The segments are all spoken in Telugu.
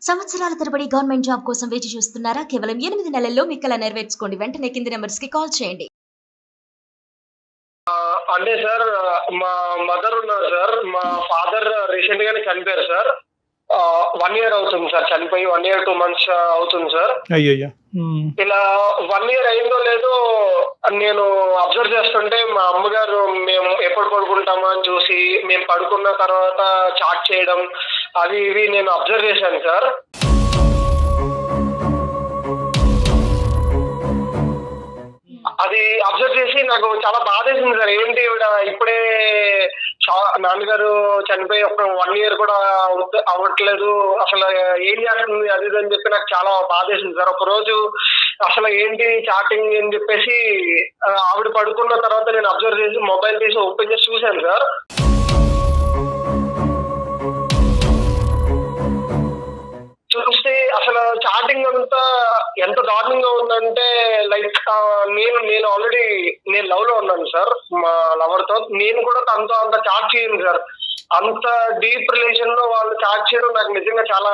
సంవత్సరాల తరబడి గవర్నమెంట్ జాబ్ కోసం వేచి చూస్తున్నారా? కేవలం 8 నెలల్లో మీ కల నెరవేర్చుకోండి. వెంటనే కింది నంబర్స్‌కి కాల్ చేయండి. అంటే సార్ మా మదర్ ఉన్నారు సార్. మా ఫాదర్ రీసెంట్ గానే చనిపోయారు సార్. 1 ఇయర్ అవుతుంది సార్ చనిపోయి. 1 ఇయర్ 2 మంత్స్ అవుతుంది సార్. అయ్యయ్యో! ఇలా 1 ఇయర్ అయిందో లేదో నేను అబ్జర్వ్ చేస్తుంటే మా అమ్మగారు మేము ఎప్పుడు పడుకుంటామా అని చూసి మేము పడుకున్న తర్వాత చాట్ చేయడం అవి ఇవి నేను అబ్జర్వ్ చేశాను సార్. అది అబ్జర్వ్ చేసి నాకు చాలా బాధేసింది సార్. ఏంటి ఈవిడ ఇప్పుడే నాన్నగారు చనిపోయి ఒక 1 ఇయర్ కూడా అవ్వట్లేదు, అసలు ఏం చేస్తుంది అది ఇది అని చెప్పి నాకు చాలా బాధేసింది సార్. ఒక రోజు అసలు ఏంటి చాటింగ్ అని చెప్పేసి ఆవిడ పడుకున్న తర్వాత నేను అబ్జర్వ్ చేసి మొబైల్ తీసి ఓపెన్ చేసి చూశాను సార్. చూస్తే అసలు చాటింగ్ అంతా ఎంత దారుణంగా ఉందంటే లైక్ నేను ఆల్రెడీ లవ్ లో ఉన్నాను సార్ మా లవర్ తో. నేను కూడా తనతో అంత చాట్ చేయను సార్. అంత డీప్ రిలేషన్ లో వాళ్ళు చాట్ చేయడం నాకు నిజంగా చాలా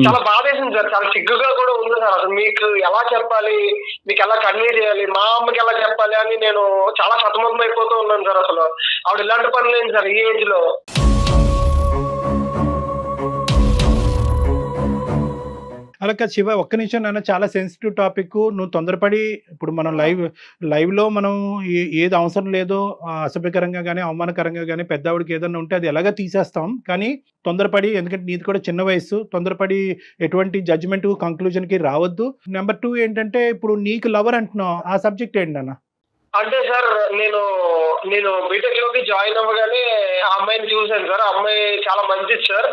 చాలా బాధేసింది సార్. చాలా సిగ్గుగా కూడా ఉంది సార్. అసలు మీకు ఎలా చెప్పాలి, మీకు ఎలా కన్వే చేయాలి, మా అమ్మకి ఎలా చెప్పాలి అని నేను చాలా సతమతం అయిపోతూ ఉన్నాను సార్. అసలు ఆవిడ ఇలాంటి పని లేదు సార్ ఈ ఏజ్ లో. అలా కాదు శివ, ఒక్క నిమిషం నాన్న, చాలా సెన్సిటివ్ టాపిక్. నువ్వు తొందరపడి ఇప్పుడు మనం లైవ్లో మనం ఏది అవసరం లేదో అసభ్యకరంగా కానీ అవమానకరంగా కానీ పెద్దవాడికి ఏదన్నా ఉంటే అది ఎలాగ తీసేస్తాం. కానీ తొందరపడి, ఎందుకంటే నీది కూడా చిన్న వయసు, తొందరపడి ఎటువంటి జడ్జిమెంట్ కంక్లూజన్కి రావద్దు. నెంబర్ 2 ఏంటంటే, ఇప్పుడు నీకు లవర్ అంటున్నావు, ఆ సబ్జెక్ట్ ఏంటి నాన్న? అంటే సార్ నేను బీటెక్ లోకి జాయిన్ అవ్వగానే ఆ అమ్మాయిని చూశాను సార్. ఆ అమ్మాయి చాలా మంచిది సార్.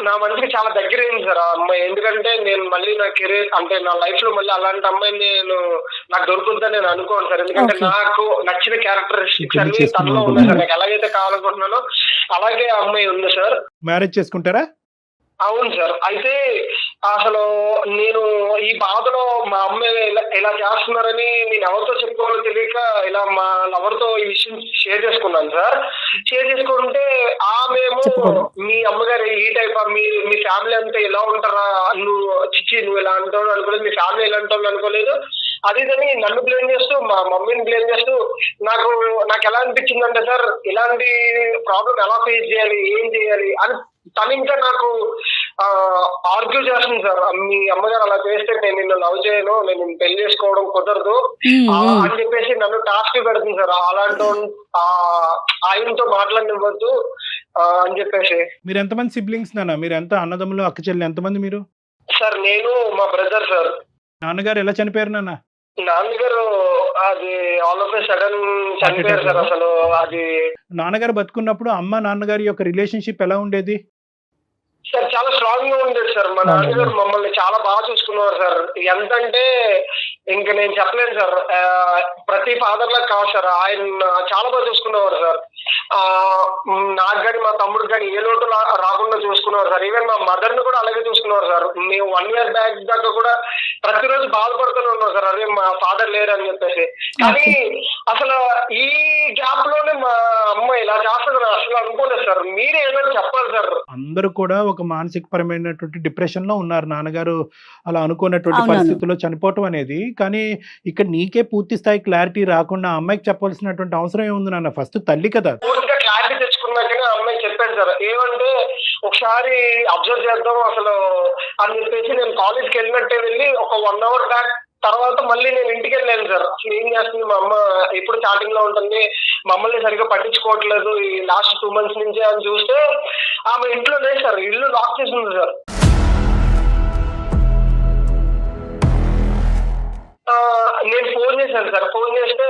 నా మనసుకి చాలా దగ్గర అయింది సార్ ఆ అమ్మాయి. ఎందుకంటే నేను మళ్ళీ నా కెరీర్ అంటే నా లైఫ్ లో మళ్ళీ అలాంటి అమ్మాయిని నాకు దొరుకుతుందని నేను అనుకోను సార్. ఎందుకంటే నాకు నచ్చిన క్యారెక్టరిస్టిక్స్ అన్ని తనలో ఉన్నాయి సార్. నాకు ఎలాగైతే కావాలనుకుంటున్నానో అలాగే ఆ అమ్మాయి ఉంది సార్. మ్యారేజ్ చేసుకుంటారా? అవును సార్. అయితే అసలు నేను ఈ బాధలో మా అమ్మ ఇలా చేస్తున్నారని నేను ఎవరితో చెప్పుకోవాలో తెలియక ఇలా మా లవర్ తో ఈ విషయం షేర్ చేసుకున్నాను సార్. షేర్ చేసుకుంటే ఆమెమో మీ అమ్మగారు ఈ టైప్ మీ ఫ్యామిలీ అంతా ఇలా ఉంటారా, నువ్వు ఇలా అంటావు అనుకోలేదు, మీ ఫ్యామిలీ ఇలా అంటావు అనుకోలేదు, అది ఇదని నన్ను బ్లేమ్ చేస్తూ మా మమ్మీని బ్లేమ్ చేస్తూ నాకు ఎలా అనిపించిందంటే సార్, ఇలాంటి ప్రాబ్లం ఎలా ఫేస్ చేయాలి, ఏం చేయాలి అని తను ఇంకా నాకు ఆర్గ్యూ చేస్తుంది సార్. మీ అమ్మగారు అలా చేస్తే నేను నిన్ను లవ్ చేయను, నేను పెళ్లి చేసుకోవడం కుదరదు అని చెప్పేసి నన్ను టాస్క్ పెడుతుంది సార్. అలాంటి ఆయనతో మాట్లాడనివ్వద్దు అని చెప్పేసి. మీరు ఎంతమంది సిబ్లింగ్స్ నాన్న? మీరు ఎంత అన్నదమ్ములు, అక్క చెల్లి ఎంతమంది మీరు? సార్ నేను మా బ్రదర్ సార్. నాన్నగారు ఎలా చనిపోయారు నాన్న? నాన్నగారు అది ఆల్ ఆఫ్ ఏ సడన్ చనిపోయారు సార్. అసలు అది నాన్నగారు బతుకున్నప్పుడు అమ్మ నాన్నగారి యొక్క రిలేషన్షిప్ ఎలా ఉండేది సార్? చాలా స్ట్రాంగ్ గా ఉండేది సార్. మా నాన్నగారు మమ్మల్ని చాలా బాగా చూసుకున్నారు సార్. ఎంతంటే ఇంకా నేను చెప్పలేను సార్. ప్రతి ఫాదర్ లాగా కాదు సార్, ఆయన చాలా బాగా చూసుకునేవారు సార్. నాకు కానీ మా తమ్ముడు కానీ ఏ లోటు రాకుండా చూసుకున్నారు సార్. ఈవెన్ మా మదర్ ని కూడా అలాగే చూసుకున్నారు సార్. మేము 1 ఇయర్ బ్యాక్ దాకా కూడా ప్రతిరోజు బాధపడుతూనే ఉన్నాం సార్, అదే మా ఫాదర్ లేరు అని చెప్పేసి. కానీ అసలు ఈ గ్యాప్ లోనే మా అమ్మ ఇలా చేస్తుంది అసలు అనుకోలేదు సార్. మీరే ఏమైనా చెప్పాలి సార్. అందరూ కూడా ఒక మానసిక పరమైనటువంటి డిప్రెషన్ లో ఉన్నారు. నాన్నగారు అలా అనుకున్నటువంటి పరిస్థితుల్లో చనిపోవటం అనేది. కానీ ఇక్కడ నీకే పూర్తి స్థాయి క్లారిటీ రాకుండా అమ్మాయికి చెప్పాల్సినటువంటి అవసరం ఏముంది నాన్న? ఫస్ట్ తల్లి కదా. పూర్తిగా క్లారిటీ తెచ్చుకున్నాకనే అమ్మాయి చెప్పాను సార్. ఏమంటే ఒకసారి అబ్జర్వ్ చేద్దాం అసలు అని చెప్పేసి నేను కాలేజ్కి వెళ్ళినట్టే వెళ్ళి ఒక 1 అవర్ బ్యాక్ తర్వాత మళ్ళీ నేను ఇంటికి వెళ్ళాను సార్. అసలు ఏం చేస్తుంది మా అమ్మ, ఎప్పుడు చాటింగ్ లో ఉంటుంది, మమ్మల్ని సరిగ్గా పట్టించుకోవట్లేదు ఈ లాస్ట్ 2 మంత్స్ నుంచే అని చూస్తే ఆమె ఇంట్లో లేదు సార్, ఇల్లు లాక్ చేసి ఉంది సార్. నేను ఫోన్ చేశాను సార్. ఫోన్ చేస్తే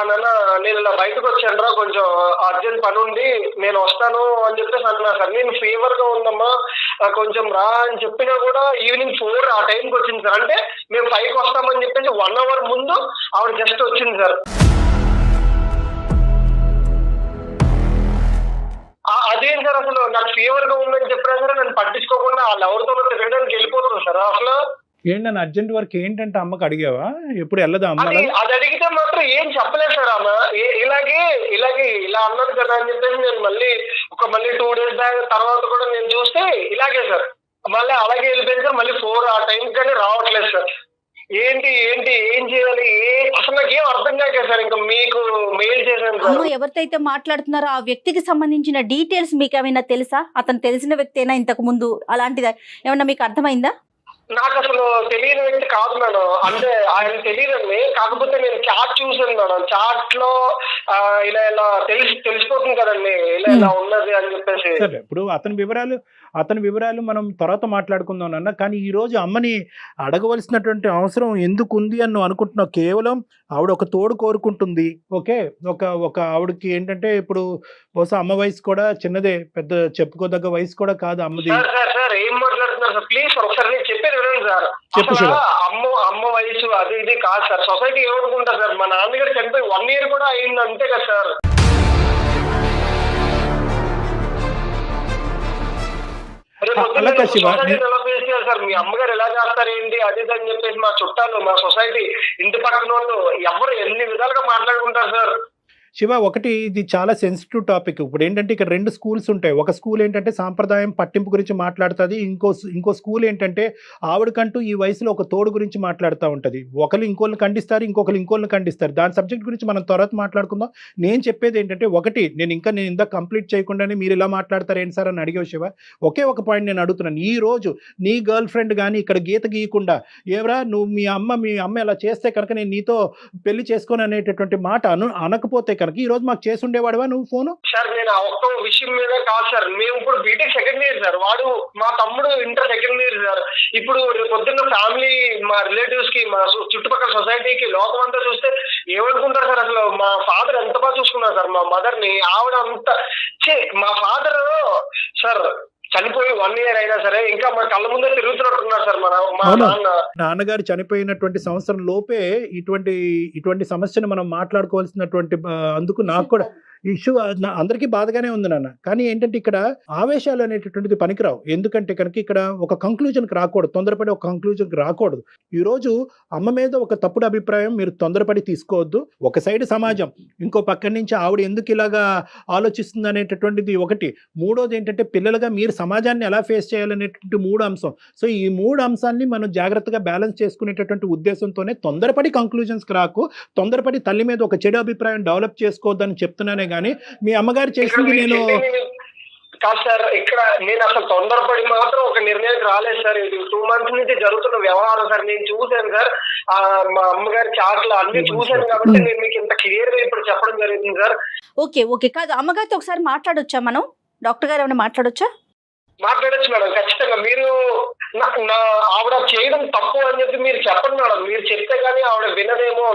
నాన్న నేను ఇలా బయటకు వచ్చాను రా, కొంచెం అర్జెంట్ పని ఉంది, నేను వస్తాను అని చెప్పేసి అన్నా సార్. నేను ఫీవర్ గా ఉందమ్మా కొంచెం రా అని చెప్పినా కూడా ఈవినింగ్ 4 ఆ టైంకి వచ్చింది సార్. అంటే మేము 5కి వస్తామని చెప్పేసి 1 అవర్ ముందు ఆవిడ జస్ట్ వచ్చింది సార్. అదేం సార్, అసలు నాకు ఫీవర్ గా ఉందని చెప్పినా సరే నన్ను పట్టించుకోకుండా వాళ్ళు ఎవరితో తిరగడానికి వెళ్ళిపోతుంది సార్. అసలు ఏంటన్నా అర్జెంట్ వర్క్ ఏంటంటే అమ్మకి అడిగావా? ఎప్పుడు వెళ్ళదా అమ్మ? అది అడిగితే మాత్రం ఏం చెప్పలేదు సార్. అమ్మ ఇలాగే ఇలా అన్నది కదా అని చెప్పేసి నేను మళ్ళీ 2 డేస్ తర్వాత కూడా నేను చూస్తే ఇలాగే సార్. మళ్ళీ అలాగే వెళ్ళిపోయింది సార్. మళ్ళీ 4 ఆ టైం కానీ రావట్లేదు సార్. ఏంటి ఏంటి ఏం చేయాలి అసలు నాకేం అర్థం కాక సార్ ఇంకా మీకు మెయిల్ చేశాను సార్. అమ్మ ఎవరితో మాట్లాడుతున్నారో ఆ వ్యక్తికి సంబంధించిన డీటెయిల్స్ మీకు ఏమైనా తెలుసా? అతను తెలిసిన వ్యక్తి అయినా ఇంతకు ముందు అలాంటిది ఏమన్నా మీకు అర్థమైందా? నాకు అసలు తెలియని వ్యక్తి కాదు మేడం. అంటే ఆయన తెలియదండి. కాకపోతే నేను చాట్ చూసాను మేడం. చాట్ లో ఇలా ఇలా తెలిసిపోతుంది కదండి ఇలా ఇలా ఉన్నది అని చెప్పేసి. సరే, ఇప్పుడు అతని వివరాలు మనం తర్వాత మాట్లాడుకుందాం అన్న. కానీ ఈ రోజు అమ్మని అడగవలసినటువంటి అవసరం ఎందుకు ఉంది అని నువ్వు అనుకుంటున్నావు? కేవలం ఆవిడ ఒక తోడు కోరుకుంటుంది. ఓకే, ఒక ఆవిడకి ఏంటంటే ఇప్పుడు బహుశా అమ్మ వయసు కూడా చిన్నదే, పెద్ద చెప్పుకోదగ్గ వయసు కూడా కాదు అమ్మది. సార్ ఏం మాట్లాడుతున్నారు సార్? ప్లీజ్ ఒకసారి నేను చెప్పేది వినండి సార్. అసలు అమ్మ వయసు అది ఇది కాదు సార్. సొసైటీ ఏమనుకుంటారు సార్? మా నాన్నగారు చనిపోయి 1 year కూడా అయింది అంతే కదా సార్. ఎలా ఫేస్ చేయాలి సార్? మీ అమ్మగారు ఎలా చేస్తారు ఏంటి అది అని చెప్పేసి మా చుట్టాలు, మా సొసైటీ, ఇంటి పక్కన వాళ్ళు ఎవరు ఎన్ని విధాలుగా మాట్లాడుకుంటారు సార్. శివ, ఒకటి ఇది చాలా సెన్సిటివ్ టాపిక్. ఇప్పుడు ఏంటంటే ఇక్కడ 2 స్కూల్స్ ఉంటాయి. ఒక స్కూల్ ఏంటంటే సాంప్రదాయం పట్టింపు గురించి మాట్లాడుతుంది. ఇంకో స్కూల్ ఏంటంటే ఆవిడకంటూ ఈ వయసులో ఒక తోడు గురించి మాట్లాడుతూ ఉంటుంది. ఒకరు ఇంకోళ్ళని ఖండిస్తారు, ఇంకోళ్ళని ఖండిస్తారు. దాని సబ్జెక్ట్ గురించి మనం తర్వాత మాట్లాడుకుందాం. నేను చెప్పేది ఏంటంటే ఒకటి, నేను ఇందాక కంప్లీట్ చేయకుండానే మీరు ఇలా మాట్లాడతారు ఏంటి సార్ అని అడిగావు శివ. ఒకే ఒక పాయింట్ నేను అడుగుతున్నాను. ఈ రోజు నీ గర్ల్ ఫ్రెండ్ కానీ ఇక్కడ గీత గీయకుండా ఏవరా నువ్వు మీ అమ్మ ఇలా చేస్తే కనుక నేను నీతో పెళ్లి చేసుకొని అనేటటువంటి మాట అనకపోతే కనుక ఈ రోజు మాకు చేసి ఉండేవాడువా నువ్వు ఫోన్? సార్ నేను ఆ ఒక్క విషయం మీద కాదు సార్. మేము ఇప్పుడు బీటెక్ 2nd year సార్. వాడు మా తమ్ముడు ఇంటర్ 2nd year సార్. ఇప్పుడు పొద్దున్న ఫ్యామిలీ, మా రిలేటివ్స్ కి, మా చుట్టుపక్కల సొసైటీకి, లోకం అంతా చూస్తే ఏమనుకుంటారు సార్? అసలు మా ఫాదర్ ఎంత బాగా చూసుకున్నారు సార్ మా మదర్ ని. ఆవిడ అంత మా ఫాదర్ సార్ చనిపోయి 1 year అయినా సరే ఇంకా మా కళ్ళ ముందే తిరుగుతున్నట్టున్నారు సార్ మా నాన్నగారు చనిపోయినటువంటి సంవత్సరం లోపే ఇటువంటి సమస్యను మనం మాట్లాడుకోవాల్సినటువంటి అందుకు నాకు కూడా ఇష్యూ అందరికీ బాధగానే ఉంది నాన్న. కానీ ఏంటంటే ఇక్కడ ఆవేశాలు అనేటటువంటిది పనికిరావు. ఎందుకంటే కనుక ఇక్కడ ఒక కంక్లూజన్కి రాకూడదు, తొందరపడి ఒక కంక్లూజన్కి రాకూడదు. ఈరోజు అమ్మ మీద ఒక తప్పుడు అభిప్రాయం మీరు తొందరపడి తీసుకోవద్దు. ఒక సైడ్ సమాజం, ఇంకో పక్క నుంచి ఆవిడ ఎందుకు ఇలాగా ఆలోచిస్తుంది అనేటటువంటిది ఒకటి. మూడోది ఏంటంటే పిల్లలుగా మీరు సమాజాన్ని ఎలా ఫేస్ చేయాలనేటువంటి 3 అంశం. సో ఈ 3 అంశాన్ని మనం జాగ్రత్తగా బ్యాలెన్స్ చేసుకునేటటువంటి ఉద్దేశంతోనే తొందరపడి కంక్లూజన్స్కి రాకు, తొందరపడి తల్లి మీద ఒక చెడు అభిప్రాయం డెవలప్ చేసుకోవద్దని చెప్తున్నానే. కానీ మీ అమ్మగారు చేసింది నేను కాదు సార్. ఇక్కడ నేను అసలు తొందరపడి మాత్రం ఒక నిర్ణయానికి రాలేదు సార్. ఇది 2 months నుంచి జరుగుతున్న వ్యవహారం సార్. నేను చూశాను సార్, మా అమ్మగారి చాట్లు అన్ని చూశాను కాబట్టి నేను మీకు ఇంత క్లియర్ గా ఇప్పుడు చెప్పడం జరిగింది సార్. ఓకే కాదు, అమ్మగారితో ఒకసారి మాట్లాడొచ్చా మనం? డాక్టర్ గారు ఏమైనా మాట్లాడొచ్చా? మాట్లాడచ్చు మేడం, ఖచ్చితంగా. మీరు ఆవిడ చేయడం తప్పు అని చెప్పి మీరు చెప్పండి మేడం. మీరు చెప్తే గానీ ఆవిడ వినదేమో.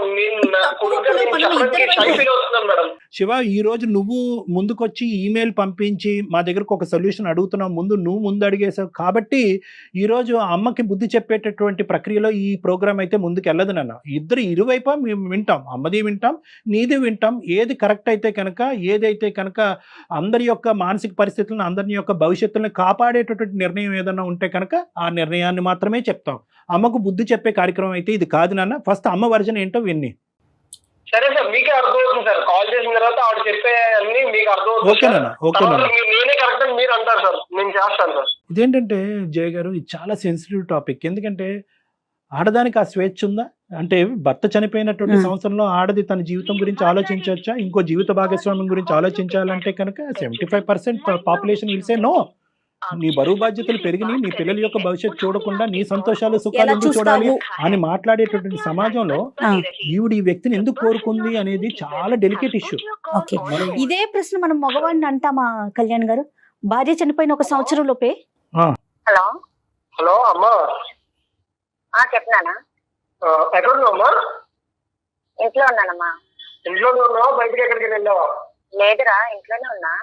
మేడం శివ, ఈ రోజు నువ్వు ముందుకొచ్చి ఈమెయిల్ పంపించి మా దగ్గరకు ఒక సొల్యూషన్ అడుగుతున్నావు. నువ్వు అడిగేసావు కాబట్టి ఈ రోజు అమ్మకి బుద్ధి చెప్పేటటువంటి ప్రక్రియలో ఈ ప్రోగ్రామ్ అయితే ముందుకు వెళ్ళదు నాన్న. ఇరువైపు మేము వింటాం, అమ్మది వింటాం, నీది వింటాం. ఏది కరెక్ట్ అయితే కనుక, ఏదైతే కనుక అందరి యొక్క మానసిక పరిస్థితులను, అందరి యొక్క భవిష్యత్తులను కాపాడేటటువంటి నిర్ణయం ఏదైనా ఉంటే కనుక ఆ నిర్ణయాన్ని మాత్రమే చెప్తాం. అమ్మకు బుద్ధి చెప్పే కార్యక్రమం అయితే ఇది కాదు నాన్న. ఫస్ట్ అమ్మ వర్జన్ ఏంటో విన్ని. సరే సార్, మీకే అర్థమవుతుంది సార్. కాల్ చేసిన తర్వాత ఆవిడ చెప్పే అన్ని మీకు అర్థమవుతుంది. నేనే కరెక్ట్ అని మీరు అంటారు సార్, నేను చేస్తాను సార్. ఇదేంటంటే జయ గారు, ఇది చాలా సెన్సిటివ్ టాపిక్. ఎందుకంటే ఆడదానికి ఆ స్వేచ్ఛ ఉందా? అంటే భర్త చనిపోయినటువంటి సంవత్సరంలో ఆడది తన జీవితం గురించి ఆలోచించవచ్చా? ఇంకో జీవిత భాగస్వామ్యం గురించి ఆలోచించాలంటే కనుక 75% పాపులేషన్ విల్ సే నో. నీ బరువు బాధ్యతలు పెరిగినాయి, నీ పిల్లల యొక్క భవిష్యత్తు చూడకుండా నీ సంతోషాలు సుఖాలు ఎందుకు చూడాలి అని మాట్లాడేటటువంటి సమాజంలో ఈవిడ ఈ వ్యక్తిని ఎందుకు కోరుకుంది అనేది చాలా డెలికేట్ ఇష్యూ. ఇదే ప్రశ్న మనం మగవాడిని అంటామా కళ్యాణ్ గారు? భార్య చనిపోయిన 1 సంవత్సరం లోపే. హలో అమ్మా, చెప్పనా? ఎక్కడ ఉన్నావమ్మా? ఇంట్లో ఉన్నానమ్మా. ఇంట్లోనే ఉన్నావా? బయటకి ఎక్కడికి వెళ్ళావా? లేదురా, ఇంట్లోనే ఉన్నా.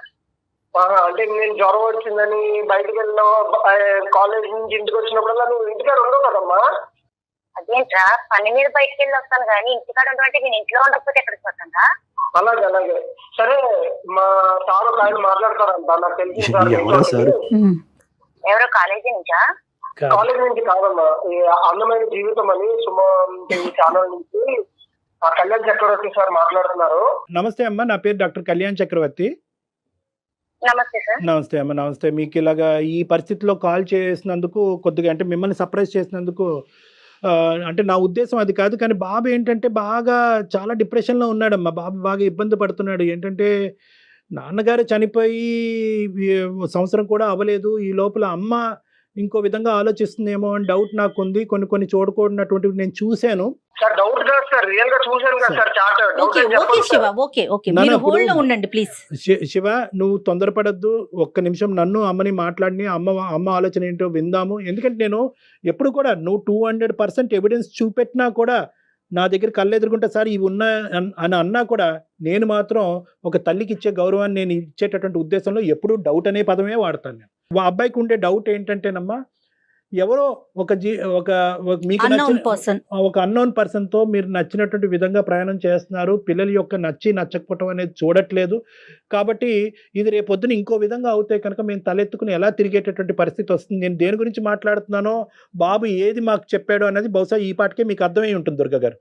అంటే నేను జ్వరం వచ్చిందని బయటకు వెళ్ళావు, కాలేజ్ నుంచి ఇంటికి వచ్చినప్పుడల్లా నువ్వు ఇంటికాడ ఉండవు కదమ్మా? అదేంట్రా, పని మీద బయటకు వెళ్ళి వస్తాను కానీ ఇంటికాడ ఉండమంటే నేను ఇంట్లో ఉండకపోతే ఎక్కడికి వస్తానా? అలాగే సరే. మా సార్ ఒక ఆయన మాట్లాడతారంట, నాకు తెలిసింది. ఎవరో కాలేజీ నుంచా? కాలేజ్ నుంచి కాదమ్మా, అందమైన జీవితం అని సుమన్ ఛానల్ నుంచి కళ్యాణ్ చక్రవర్తి సార్ మాట్లాడుతున్నారు. నమస్తే అమ్మా, నా పేరు డాక్టర్ కళ్యాణ్ చక్రవర్తి. నమస్తే సార్. నమస్తే అమ్మ, నమస్తే. మీకు ఇలాగా ఈ పరిస్థితిలో కాల్ చేసినందుకు కొద్దిగా అంటే మిమ్మల్ని సర్ప్రైజ్ చేసినందుకు అంటే నా ఉద్దేశం అది కాదు. కానీ బాబు ఏంటంటే బాగా చాలా డిప్రెషన్‌లో ఉన్నాడమ్మా. బాబు బాగా ఇబ్బంది పడుతున్నాడు. ఏంటంటే నాన్నగారు చనిపోయి సంవత్సరం కూడా అవ్వలేదు. ఈ లోపల అమ్మ ఇంకో విధంగా ఆలోచిస్తుందేమో అని డౌట్ నాకుంది. కొన్ని చూడకూడనటువంటివి నేను చూశాను. సార్ డౌట్ కాదు సార్, రియల్ గా చూశాను కదా sir chat. Okay okay Shiva, okay okay, మీరు హోల్డ్ లో ఉండండి ప్లీజ్. శివ, నువ్వు తొందరపడద్దు. ఒక్క నిమిషం నన్ను అమ్మని మాట్లాడిని, అమ్మ ఆలోచన ఏంటో విందాము. ఎందుకంటే నేను ఎప్పుడు కూడా నువ్వు 200% ఎవిడెన్స్ చూపెట్టినా కూడా నా దగ్గర కళ్ళెదురుకుంటా సార్ ఇవి ఉన్నా అని అన్నా కూడా నేను మాత్రం ఒక తల్లికి ఇచ్చే గౌరవాన్ని నేను ఇచ్చేటటువంటి ఉద్దేశంలో ఎప్పుడూ డౌట్ అనే పదమే వాడతాను నేను. మా అబ్బాయికి ఉండే డౌట్ ఏంటంటేనమ్మా, ఎవరో మీకు ఒక అన్నోన్ పర్సన్తో మీరు నచ్చినటువంటి విధంగా ప్రయాణం చేస్తున్నారు. పిల్లల యొక్క నచ్చకపోవటం అనేది చూడట్లేదు. కాబట్టి ఇది రేపొద్దున ఇంకో విధంగా అవుతే కనుక మేము తలెత్తుకుని ఎలా తిరిగేటటువంటి పరిస్థితి వస్తుంది. నేను దేని గురించి మాట్లాడుతున్నానో, బాబు ఏది మాకు చెప్పాడో అనేది బహుశా ఈ పాటికే మీకు అర్థమై ఉంటుంది దుర్గ గారు.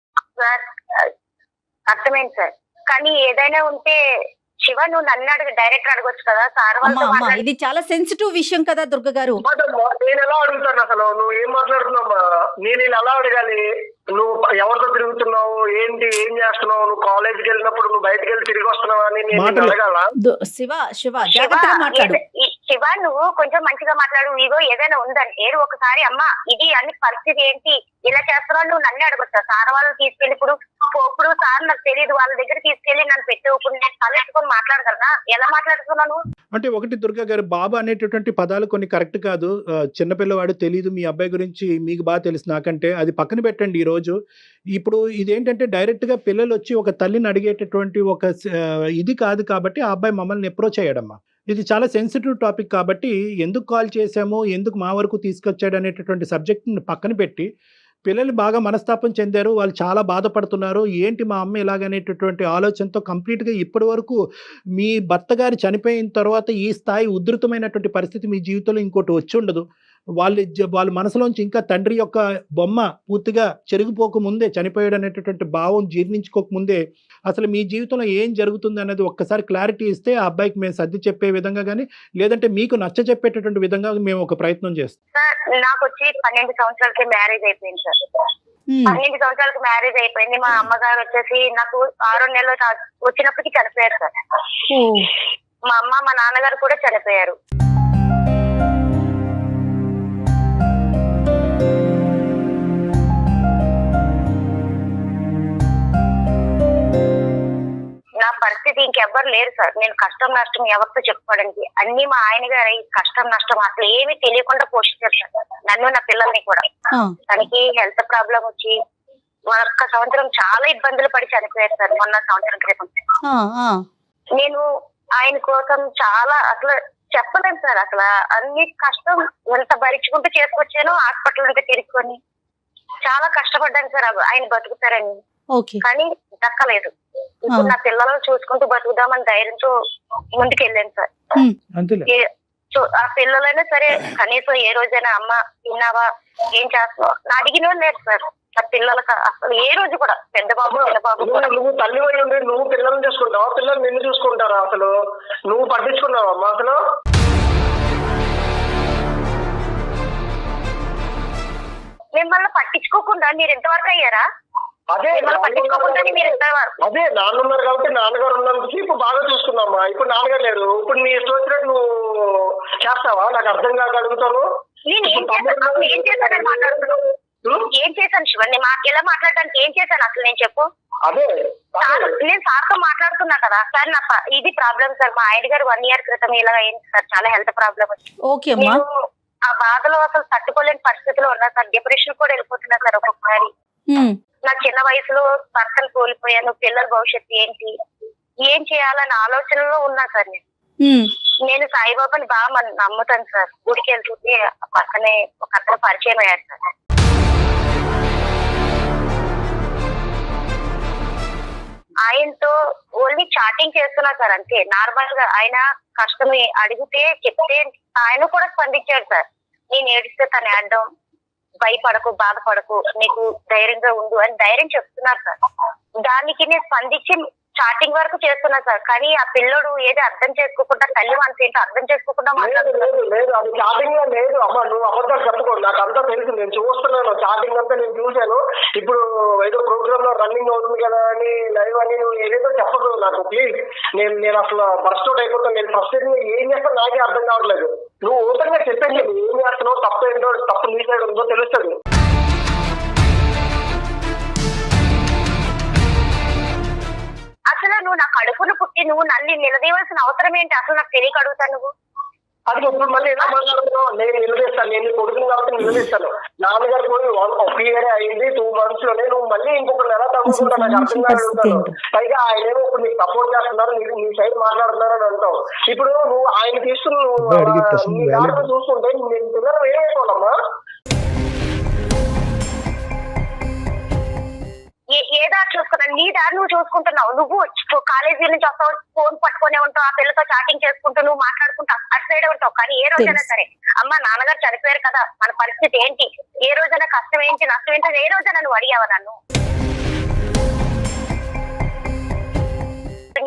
అర్థమైంది సార్, కానీ ఏదైనా ఉంటే శివ నువ్వు నన్ను డైరెక్ట్ అడగొచ్చు కదా సార్. ఇది చాలా సెన్సిటివ్ విషయం కదా దుర్గ గారు. నేను ఎలా అడుగుతాను అసలు? నువ్వు ఏం మాట్లాడుతున్నావా? నేను ఇలా ఎలా అడగాలి? నువ్వు ఎవరితో తిరుగుతున్నావు, ఏంటి, ఏం చేస్తున్నావు? నువ్వు కాలేజీకి వెళ్ళినప్పుడు నువ్వు బయటకు వెళ్ళి తిరిగి వస్తున్నావు అని నేను అడగాల? శివ నువ్వు కొంచెం మంచిగా మాట్లాడు. ఇగో ఏదైనా ఉందంటే ఒకసారి అమ్మ ఇది అన్ని పరిస్థితి ఏంటి ఇలా చేస్తున్నావు నువ్వు నన్ను అడగొచ్చా? సార్ వాళ్ళని తీసుకెళ్ళి ఇప్పుడు సార్ నాకు తెలియదు వాళ్ళ దగ్గర తీసుకెళ్ళి నన్ను పెట్టు. ఇప్పుడు నేను తలెట్టుకొని మాట్లాడగలనా? ఎలా మాట్లాడుతున్నాను అంటే ఒకటి దుర్గా గారు, బాబా అనేటటువంటి పదాలు కొన్ని కరెక్ట్ కాదు. చిన్నపిల్లవాడు తెలియదు, మీ అబ్బాయి గురించి మీకు బాగా తెలుసు నాకంటే. అది పక్కన పెట్టండి. ఈరోజు ఇప్పుడు ఇదేంటంటే డైరెక్ట్గా పిల్లలు వచ్చి ఒక తల్లిని అడిగేటటువంటి ఒక ఇది కాదు. కాబట్టి ఆ అబ్బాయి మమ్మల్ని అప్రోచ్ అయ్యాడమ్మా. ఇది చాలా సెన్సిటివ్ టాపిక్ కాబట్టి ఎందుకు కాల్ చేశాము, ఎందుకు మా వరకు తీసుకొచ్చాడు అనేటటువంటి సబ్జెక్ట్ని పక్కన పెట్టి, పిల్లలు బాగా మనస్తాపం చెందారు, వాళ్ళు చాలా బాధపడుతున్నారు, ఏంటి మా అమ్మ ఇలాగనేటటువంటి ఆలోచనతో కంప్లీట్గా ఇప్పటి వరకు మీ భర్త గారు చనిపోయిన తర్వాత ఈ స్థాయి ఉధృతమైనటువంటి పరిస్థితి మీ జీవితంలో ఇంకోటి వచ్చి ఉండదు. వాళ్ళ మనసులోంచి ఇంకా తండ్రి యొక్క బొమ్మ పూర్తిగా చెరిగిపోకముందే, చనిపోయాడు అనేటటువంటి భావం జీర్ణించుకోకముందే అసలు మీ జీవితంలో ఏం జరుగుతుంది అన్నది ఒక్కసారి క్లారిటీ ఇస్తే ఆ అబ్బాయికి మేము సర్ది చెప్పే విధంగా కానీ, లేదంటే మీకు నచ్చ చెప్పేటటువంటి విధంగా మేము ఒక ప్రయత్నం చేస్తాం. నాకు వచ్చి 12 సంవత్సరాలకి మ్యారేజ్ అయిపోయింది సార్. 12 సంవత్సరాలకు మ్యారేజ్ అయిపోయింది. మా అమ్మగారు వచ్చేసి నాకు 6 నెలలు వచ్చినప్పటికీ చనిపోయారు సార్. మా అమ్మ మా నాన్నగారు కూడా చనిపోయారు. నా పరిస్థితి ఇంకెవ్వరు లేరు సార్. నేను కష్టం నష్టం ఎవరితో చెప్పుకోవడానికి అన్ని మా ఆయన గారు కష్టం నష్టం అసలు ఏమీ తెలియకుండా పోషించారు సార్ నన్ను నా పిల్లల్ని కూడా. తనకి హెల్త్ ప్రాబ్లం వచ్చి 1 సంవత్సరం చాలా ఇబ్బందులు పడి చనిపోయారు సార్. మొన్న సంవత్సరం క్రితం నేను ఆయన కోసం చాలా అసలు చెప్పలేను సార్. అసలు అన్ని కష్టం ఎంత భరించుకుంటూ చేసుకొచ్చానో హాస్పిటల్ అంతా తిరుక్కొని చాలా కష్టపడ్డాను సార్ ఆయన బతుకుతారని. కానీ దక్కలేదు. ఇప్పుడు నా పిల్లలను చూసుకుంటూ బతుకుదామని ధైర్యంతో ముందుకెళ్ళాను సార్. ఆ పిల్లలైనా సరే కనీసం ఏ రోజైనా అమ్మ తిన్నావా, ఏం చేస్తున్నావు నా అడిగిన లేదు సార్. నా పిల్లలకు అసలు ఏ రోజు కూడా పెద్ద బాబు చిన్న బాబు. నువ్వు తల్లి ఉండి నువ్వు పిల్లల్ని చూసుకుంటావా, పిల్లలు నిన్ను చూసుకుంటారా? అసలు నువ్వు పట్టించుకున్నావా అమ్మా? అసలు మిమ్మల్ని పట్టించుకోకుండా మీరు ఎంతవరకు అయ్యారా? అదే నాన్న ఉన్నారు కాబట్టి నాన్నగారు ఉన్నందుకు ఇప్పుడు బాగా చూసుకున్నామ్మా. ఇప్పుడు నాన్నగారు లేరు. ఇప్పుడు నీ ఇష్టం వచ్చినట్టు నువ్వు చేస్తావా? నాకు అర్థం కాక అడుగుతాను. ఏం చేశానని మాట్లాడుతున్నావు? ఏం చేశాను శివ? నేను ఎలా మాట్లాడడానికి ఏం చేశాను అసలు నేను చెప్పు. అదే నేను సార్తో మాట్లాడుతున్నా కదా సార్. నా ఇది ప్రాబ్లం సార్. మా ఆయన గారు 1 ఇయర్ క్రితం ఇలా అయింది సార్. చాలా హెల్త్ ప్రాబ్లం వచ్చింది. నేను ఆ బాధలో అసలు తట్టుకోలేని పరిస్థితిలో ఉన్నా సార్. డిప్రెషన్ కూడా వెళ్ళిపోతున్నా సార్ ఒక్కొక్కసారి. నా చిన్న వయసులో భర్తను కోల్పోయాను. పిల్లల భవిష్యత్తు ఏంటి, ఏం చేయాలన్న ఆలోచనలో ఉన్నా సార్. నేను సాయిబాబాని బాగా నమ్ముతాను సార్. గుడికి వెళ్తుంటే పక్కనే ఒక అతను పరిచయం అయ్యారు సార్. ఆయనతో ఓన్లీ చాటింగ్ చేస్తున్నా సార్ అంతే. నార్మల్ గా ఆయన కష్టం అడిగితే చెప్తే ఆయన కూడా స్పందించాడు సార్. నేను ఏడిస్తే తను ఏడడం, భయపడకు, బాధపడకు, నీకు ధైర్యంగా ఉండు అని ధైర్యం చెప్తున్నారు సార్. దానికి నేను స్పందించి చాటింగ్ వరకు చేస్తున్నా సార్. కానీ ఆ పిల్లోడు ఏది అర్థం చేసుకోకుండా, తల్లి మనసు ఏంటో అర్థం చేసుకోకుండా లేదు మాట్లాడుతున్నాడు. లేదు లేదు, అది చాటింగ్ లో లేదు అమ్మ. నువ్వు అబద్ధాలు చెప్పుకో, నాకు అంతా తెలుసు, నేను చూస్తున్నాను. చాటింగ్ అంతా నేను చూశాను. ఇప్పుడు ఏదో ప్రోగ్రామ్ లో రన్నింగ్ అవుతుంది కదా అని లైవ్ అని నువ్వు ఏదేదో చెప్పదు నాకు ప్లీజ్. నేను అసలు బర్స్ట్ అవుట్ అయిపోతాను. నేను ఫస్ట్ ఏం చేస్తాను నాకే అర్థం కావట్లేదు. నువ్వు ఓపెన్ గా చెప్పేది ఏం చేస్తున్నావు, తప్పు ఏంటో, తప్పు నీ సైడ్ ఉందో తెలుస్తుంది. అసలు నువ్వు నా కడుపును పుట్టి నువ్వు నన్ను నిలదీయవలసిన అవసరం ఏంటి? అసలు నాకు తెలియక అడుగుతాను. నువ్వు అది ఇప్పుడు మళ్ళీ ఎలా మాట్లాడుతున్నావు? నేను నిలదీస్తాను, నేను కొడుకుని కాబట్టి నిలదీస్తాను. నాన్నగారు పోయి 1 year అయింది, 2 months లోనే నువ్వు మళ్ళీ ఇంకొకరు ఎలా తగ్గుతుంటా నాకు అర్థం కాదు. పైగా ఆయన ఏమో ఇప్పుడు నీకు సపోర్ట్ చేస్తున్నారు, మీరు నీ సైడ్ మాట్లాడుతున్నారు అని అంటావు. ఇప్పుడు నువ్వు ఆయన తీసుకుని నీ దాంట్లో చూసుకుంటే నేను పిల్లలు ఏమైపోవాలమ్మా? ఏ దారి చూసుకున్నా? నీ దారి నువ్వు చూసుకుంటున్నావు. నువ్వు కాలేజీ నుంచి వస్తావు, ఫోన్ పట్టుకునే ఉంటావు, ఆ పిల్లతో చాటింగ్ చేసుకుంటూ నువ్వు మాట్లాడుకుంటావు, అటు సైడ్ ఉంటావు. కానీ ఏ రోజైనా సరే అమ్మ నాన్నగారు చనిపోయారు కదా, మన పరిస్థితి ఏంటి, ఏ రోజైనా కష్టం ఏంటి, నష్టం ఏంటి, ఏ రోజైనా నువ్వు అడిగావా నన్ను?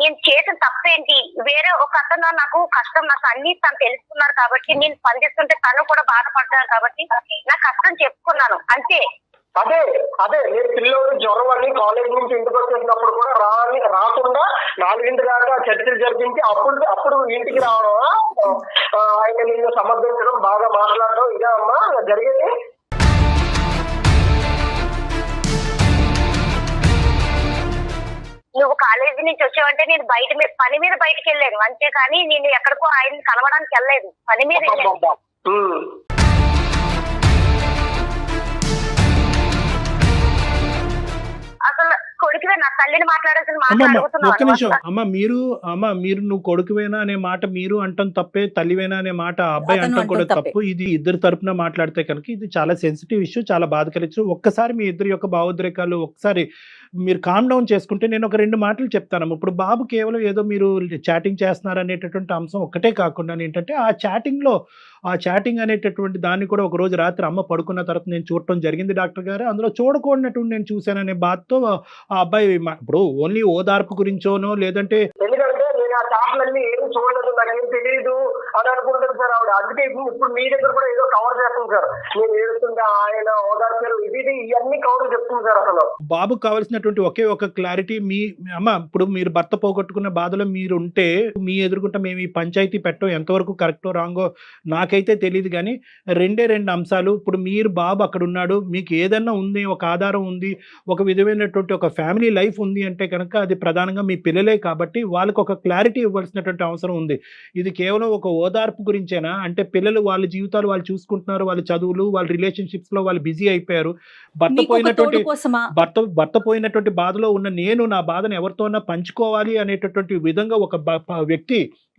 నేను చేసిన తప్పేంటి? వేరే ఒక అతను నాకు కష్టం నష్టం అన్ని తను తెలుసుకున్నారు కాబట్టి నేను స్పందిస్తుంటే తను కూడా బాధపడ్డారు కాబట్టి నా కష్టం చెప్పుకున్నాను అంతే. అదే అదే నేను పిల్లోడు జ్వరం అని కాలేజ్ నుంచి ఇంటికి వచ్చేసినప్పుడు కూడా రాకుండా 4 దాకా చర్చలు జరిపించి అప్పుడు ఇంటికి రావడం, ఆయన నిన్ను సమర్థించడం, బాగా మాట్లాడడం, ఇదే అమ్మా జరిగేది. నువ్వు కాలేజీ నుంచి వచ్చావంటే నేను పని మీద బయటకు వెళ్ళాను అంతేకాని నేను ఎక్కడికో ఆయన కలవడానికి వెళ్ళలేదు, పని మీద వెళ్ళాను. అసలు కొడుకువే నా తల్లిని మాట్లాడాల్సిన ఒక్క నిమిషం అమ్మ, మీరు నువ్వు కొడుకువేనా అనే మాట మీరు అంటాం తప్పే, తల్లివేనా అనే మాట అబ్బాయి అంటాం కూడా తప్పు. ఇది ఇద్దరు తరపున మాట్లాడితే కనుక ఇది చాలా సెన్సిటివ్ ఇష్యూ, చాలా బాధకరించు. ఒక్కసారి మీ ఇద్దరి యొక్క భావోద్రేకాలు ఒకసారి మీరు కామ్ డౌన్ చేసుకుంటే నేను ఒక 2 మాటలు చెప్తాను. ఇప్పుడు బాబు కేవలం ఏదో మీరు చాటింగ్ చేస్తున్నారు అనేటటువంటి అంశం ఒక్కటే కాకుండా ఏంటంటే ఆ చాటింగ్ అనేటటువంటి దాన్ని కూడా ఒక రోజు రాత్రి అమ్మ పడుకున్న తర్వాత నేను చూడటం జరిగింది డాక్టర్ గారు, అందులో చూడకూడనటువంటి నేను చూశాననే బాధతో ఆ అబ్బాయి ఇప్పుడు ఓన్లీ ఓదార్పు గురించోనో లేదంటే ఎందుకంటే నేను ఆ చాట్లన్నీ ఏం చూడలేదు, నాకేం తెలియదు అని అనుకుంటాను సార్ ఆవిడ. అందుకే ఇప్పుడు మీ దగ్గర కూడా ఏదో కవర్ చేస్తుంది సార్. నేను ఏడుస్తుంటే ఆయన ఓదార్చారు, ఇది ఇవన్నీ కవర్ చెప్తుంది సార్. అసలు బాబుకు కావాల్సినటువంటి ఒకే ఒక క్లారిటీ, మీ అమ్మ ఇప్పుడు మీరు భర్త పోగొట్టుకున్న బాధలో మీరు ఉంటే మీ ఎదుర్కొంటే మేము ఈ పంచాయతీ పెట్టడం ఎంతవరకు కరెక్టో రాంగో నాకైతే తెలియదు. కానీ 2 అంశాలు. ఇప్పుడు మీరు బాబు అక్కడ ఉన్నాడు, మీకు ఏదన్నా ఉంది, ఒక ఆధారం ఉంది, ఒక విధమైనటువంటి ఒక ఫ్యామిలీ లైఫ్ ఉంది అంటే కనుక అది ప్రధానంగా మీ పిల్లలే కాబట్టి వాళ్ళకి ఒక క్లారిటీ ఇవ్వాల్సినటువంటి అవసరం ఉంది. ఇది కేవలం ఒక ఓదార్పు గురించేనా అంటే పిల్లలు వాళ్ళ జీవితాలు వాళ్ళు చూసుకుంటున్నారు, వాళ్ళ చదువులు, వాళ్ళ రిలేషన్షిప్స్ లో వాళ్ళు బిజీ అయిపోయారు. భర్త పోయినటువంటి బాధలో ఉన్న నేను నా బాధను ఎవరితోనా పంచుకోవాలి అనేటటువంటి విధంగా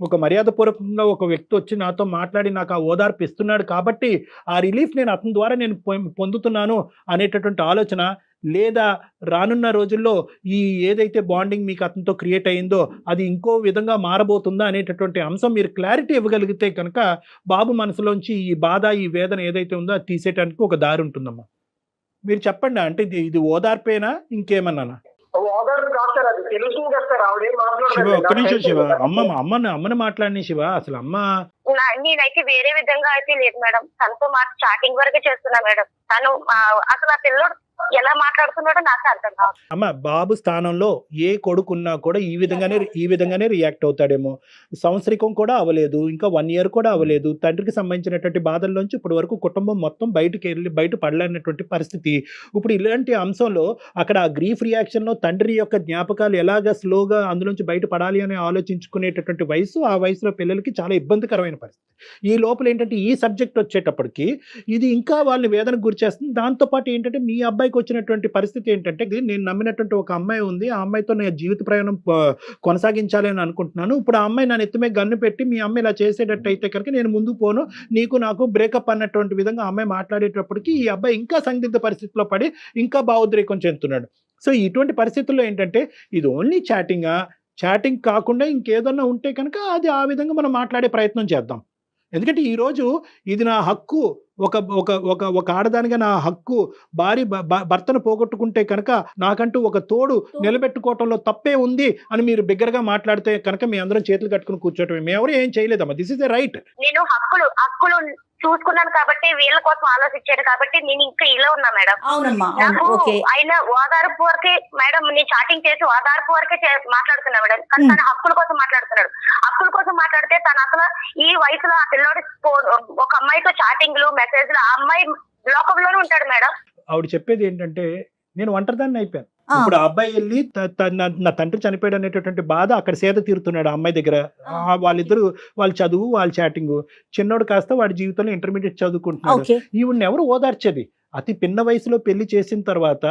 ఒక మర్యాదపూర్వకంగా ఒక వ్యక్తి వచ్చి నాతో మాట్లాడి నాకు ఆ ఓదార్పు ఇస్తున్నాడు కాబట్టి ఆ రిలీఫ్ నేను అతని ద్వారా నేను పొందుతున్నాను అనేటటువంటి ఆలోచన, లేదా రానున్న రోజుల్లో ఈ ఏదైతే బాండింగ్ మీకు అతనితో క్రియేట్ అయిందో అది ఇంకో విధంగా మారబోతుందా అనేటటువంటి అంశం మీరు క్లారిటీ ఇవ్వగలిగితే కనుక బాబు మనసులోంచి ఈ బాధ, ఈ వేదన ఏదైతే ఉందో అది తీసేయడానికి ఒక దారి ఉంటుందమ్మా. మీరు చెప్పండి, అంటే ఇది ఓదార్పేనా ఇంకేమన్నా? శివ ఒక్క నిమిషం శివ, అమ్మని మాట్లాడిన శివ. అసలు అమ్మ నేనైతే వేరే విధంగా అయితే లేదు మేడం, తనతో చాటింగ్ వరకే చేస్తున్నా మేడం. తను అసలు ఆ పిల్లడు ఎలా మాట్లాడుతున్నాడో నాకు అర్థం కాదు. అమ్మ బాబు స్థానంలో ఏ కొడుకున్నా కూడా ఈ విధంగానే రియాక్ట్ అవుతాడేమో. సంవత్సరికం కూడా అవ్వలేదు, ఇంకా 1 year కూడా అవ్వలేదు. తండ్రికి సంబంధించినటువంటి బాధల్లోంచి ఇప్పటి వరకు కుటుంబం మొత్తం బయట పడలేనటువంటి పరిస్థితి. ఇప్పుడు ఇలాంటి అంశంలో అక్కడ ఆ గ్రీఫ్ రియాక్షన్ లో తండ్రి యొక్క జ్ఞాపకాలు ఎలాగ స్లోగా అందులోంచి బయటపడాలి అని ఆలోచించుకునేటటువంటి వయసు, ఆ వయసులో పిల్లలకి చాలా ఇబ్బందికరమైన పరిస్థితి. ఈ లోపల ఏంటంటే ఈ సబ్జెక్ట్ వచ్చేటప్పటికి ఇది ఇంకా వాళ్ళని వేదనకు గురి చేస్తుంది. దాంతోపాటు ఏంటంటే మీ అబ్బాయికి వచ్చినటువంటి పరిస్థితి ఏంటంటే నేను నమ్మినటువంటి ఒక అమ్మాయి ఉంది, ఆ అమ్మాయితో నేను జీవిత ప్రయాణం కొనసాగించాలి అని అనుకుంటున్నాను. ఇప్పుడు ఆ అమ్మాయి నన్ను ఎత్తుమే గన్ను పెట్టి మీ అమ్మాయి ఇలా చేసేటట్టు అయితే కనుక నేను ముందుకు పోను, నాకు బ్రేకప్ అన్నటువంటి విధంగా అమ్మాయి మాట్లాడేటప్పటికి ఈ అబ్బాయి ఇంకా సందిగ్ధ పరిస్థితిలో పడి ఇంకా భావోద్రేకం చెందుతున్నాడు. సో ఇటువంటి పరిస్థితుల్లో ఏంటంటే ఇది ఓన్లీ చాటింగ్ కాకుండా ఇంకేదన్నా ఉంటే కనుక అది ఆ విధంగా మనం మాట్లాడే ప్రయత్నం చేద్దాం. ఎందుకంటే ఈరోజు ఇది నా హక్కు, ఒక ఒక ఒక ఒక ఆడదానిగా నా హక్కు, భర్తను పోగొట్టుకుంటే కనుక నాకంటూ ఒక తోడు నిలబెట్టుకోవటంలో తప్పే ఉంది అని మీరు బిగ్గరగా మాట్లాడితే కనుక మీ అందరం చేతులు కట్టుకుని కూర్చోటమే. మేము ఎవరు ఏం చేయలేదమ్మా. This is the right. నేను హక్కులు చూసుకున్నాను కాబట్టి, వీళ్ళ కోసం ఆలోచించాను కాబట్టి నేను ఇంకా ఇలా ఉన్నా మేడం. అవునమ్మా. నాకు ఓకే. ఆయన ఓదార్పు వరకే మేడం, నేను చాటింగ్ చేసి ఓదార్పు వరకే మాట్లాడుతున్నా మేడం. కానీ తన హక్కుల కోసం మాట్లాడుతున్నాడు. హక్కుల కోసం మాట్లాడితే తను అసలు ఈ వయసులో ఆ పిల్లోడి ఒక అమ్మాయితో చాటింగ్లు మెసేజ్లు, ఆ అమ్మాయి లోకంలోనే ఉంటాడు మేడం. ఆవిడ చెప్పేది ఏంటంటే నేను ఒంటరిదాన్ని అయిపోయాను. ఇప్పుడు ఆ అబ్బాయి వెళ్ళి నా తండ్రి చనిపోయాడు అనేటటువంటి బాధ అక్కడ సేద తీరుతున్నాడు ఆ అమ్మాయి దగ్గర. వాళ్ళిద్దరు వాళ్ళ చదువు, వాళ్ళ చాటింగ్. చిన్నోడు కాస్త వాడి జీవితంలో ఇంటర్మీడియట్ చదువుకుంటున్నాడు. ఈవిడ్ని ఎవరు ఓదార్చేది? అతి పిన్న వయసులో పెళ్లి చేసిన తర్వాత